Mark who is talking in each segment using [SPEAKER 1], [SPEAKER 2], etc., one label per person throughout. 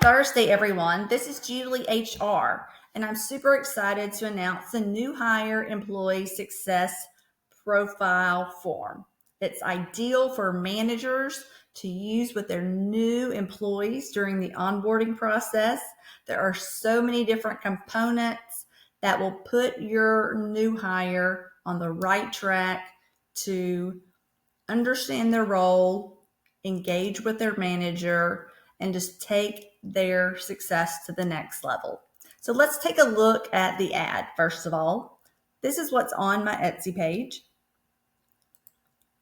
[SPEAKER 1] Thursday, everyone. This is Julie HR, and I'm super excited to announce the new hire employee success profile form. It's ideal for managers to use with their new employees during the onboarding process. There are so many different components that will put your new hire on the right track to understand their role, engage with their manager, and just take their success to the next level. So let's take a look at the ad first of all. This is what's on my Etsy page.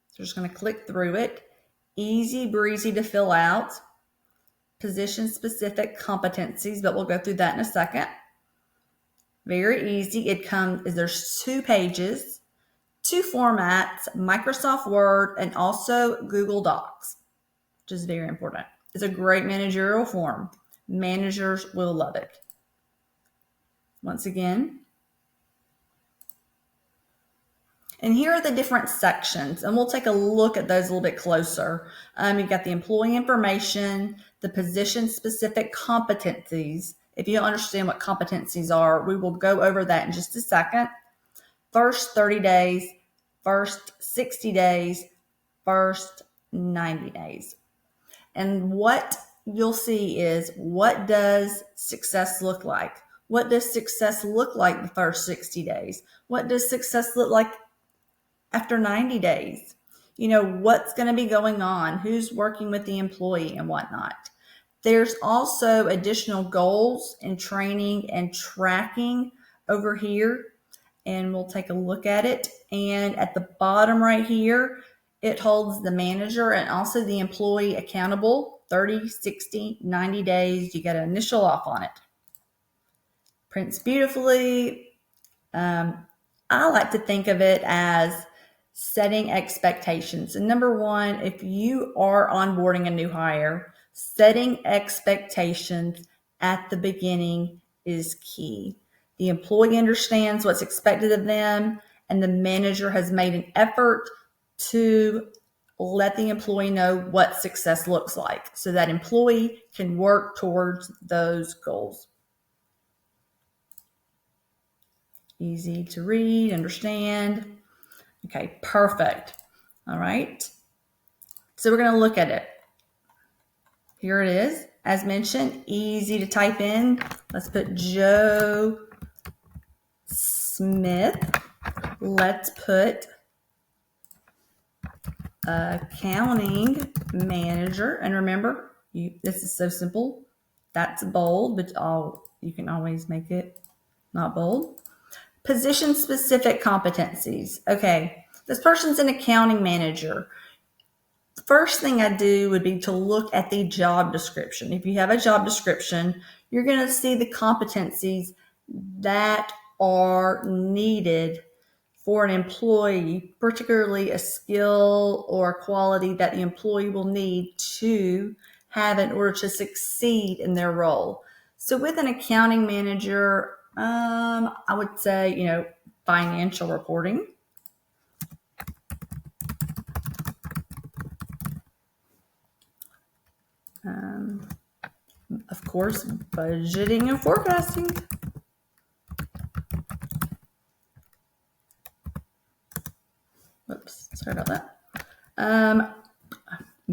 [SPEAKER 1] So I'm just going to click through it. Easy breezy to fill out. Position specific competencies, but we'll go through that in a second. Very easy. There's 2 pages, 2 formats, Microsoft Word and also Google Docs, which is very important. It's a great managerial form. Managers will love it. Once again. And here are the different sections, and we'll take a look at those a little bit closer. You've got the employee information, the position-specific competencies. If you don't understand what competencies are, we will go over that in just a second. First 30 days, first 60 days, first 90 days. And what you'll see is, what does success look like? What does success look like the first 60 days? What does success look like after 90 days? What's going to be going on? Who's working with the employee and whatnot? There's also additional goals and training and tracking over here, and we'll take a look at it. And at the bottom right here, it holds the manager and also the employee accountable. 30, 60, 90 days. You get an initial off on it. Prints beautifully. I like to think of it as setting expectations. And number one, if you are onboarding a new hire, setting expectations at the beginning is key. The employee understands what's expected of them, and the manager has made an effort to let the employee know what success looks like so that employee can work towards those goals. Easy to read, understand. Okay, perfect. All right. So we're going to look at it. Here it is. As mentioned, easy to type in. Let's put Joe Smith. Let's put accounting manager. And remember, this is so simple. That's bold, but you can always make it not bold. Position specific competencies. Okay, this person's an accounting manager. The first thing I do would be to look at the job description. If you have a job description, you're going to see the competencies that are needed for an employee, particularly a skill or a quality that the employee will need to have in order to succeed in their role. So with an accounting manager, I would say, financial reporting. Of course, budgeting and forecasting. Whoops, sorry about that.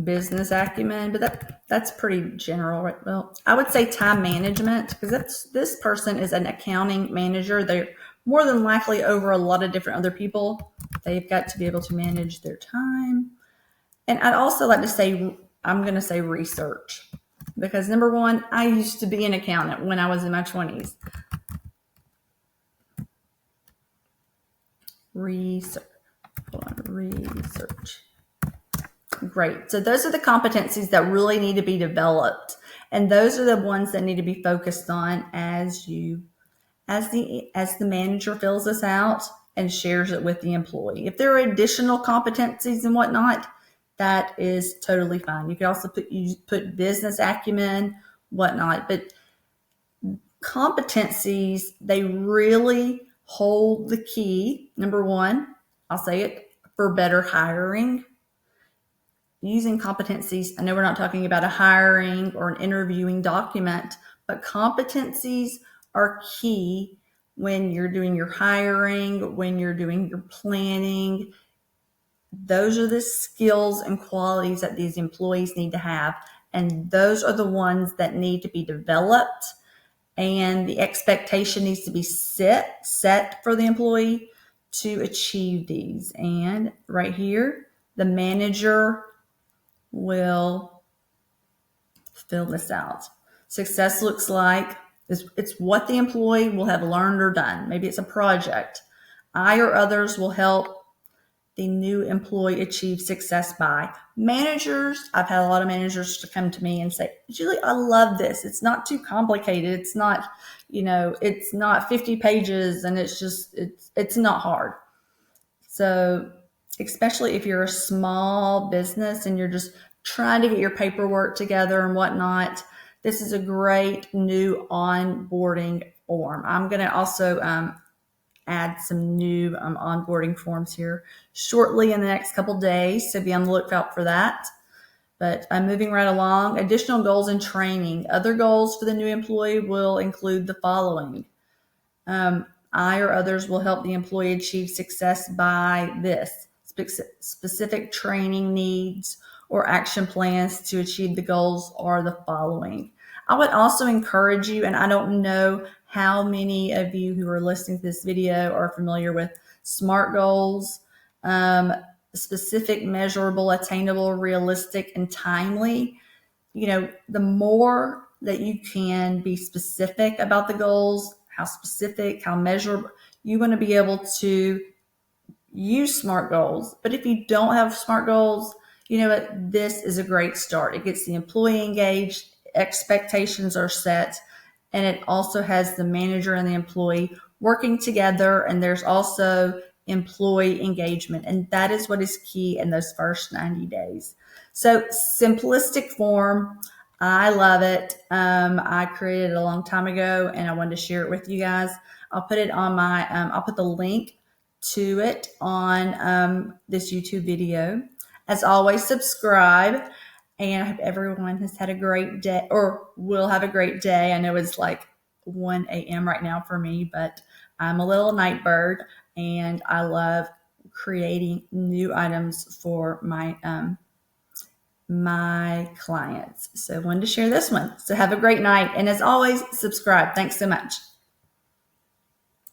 [SPEAKER 1] Business acumen, but that's pretty general, right? Well, I would say time management, because this person is an accounting manager. They're more than likely over a lot of different other people. They've got to be able to manage their time. And I'd also like to say, I'm going to say research, because number one, I used to be an accountant when I was in my 20s. Research. Great. So those are the competencies that really need to be developed. And those are the ones that need to be focused on as the manager fills this out and shares it with the employee. If there are additional competencies and whatnot, that is totally fine. You can also put business acumen, whatnot, but competencies, they really hold the key. 1, I'll say it, for better hiring. using competencies, I know we're not talking about a hiring or an interviewing document, but competencies are key when you're doing your hiring, when you're doing your planning. Those are the skills and qualities that these employees need to have. And those are the ones that need to be developed. And the expectation needs to be set for the employee to achieve these. And right here, the manager will fill this out. Success looks like it's what the employee will have learned or done. Maybe it's a project. I or others will help the new employee achieve success by. Managers, I've had a lot of managers to come to me and say, Julie, I love this. It's not too complicated. It's not, it's not 50 pages and it's not hard. So especially if you're a small business and you're just trying to get your paperwork together and whatnot, this is a great new onboarding form. I'm going to also add some new onboarding forms here shortly in the next couple days, so be on the lookout for that. But I'm moving right along. Additional goals and training. Other goals for the new employee will include the following. I or others will help the employee achieve success by this. Specific training needs or action plans to achieve the goals are the following. I would also encourage you, and I don't know how many of you who are listening to this video are familiar with SMART goals, specific, measurable, attainable, realistic, and timely. The more that you can be specific about the goals, how specific, how measurable, you want to be able to use SMART goals. But if you don't have SMART goals, you know what? This is a great start. It gets the employee engaged, expectations are set, and it also has the manager and the employee working together, and there's also employee engagement. And that is what is key in those first 90 days. So simplistic form, I love it. I created it a long time ago and I wanted to share it with you guys. I'll put it on I'll put the link to it on this YouTube video. As always, subscribe. And I hope everyone has had a great day or will have a great day. I know it's like 1 a.m. right now for me, but I'm a little night bird and I love creating new items for my clients. So I wanted to share this one. So have a great night. And as always, subscribe. Thanks so much.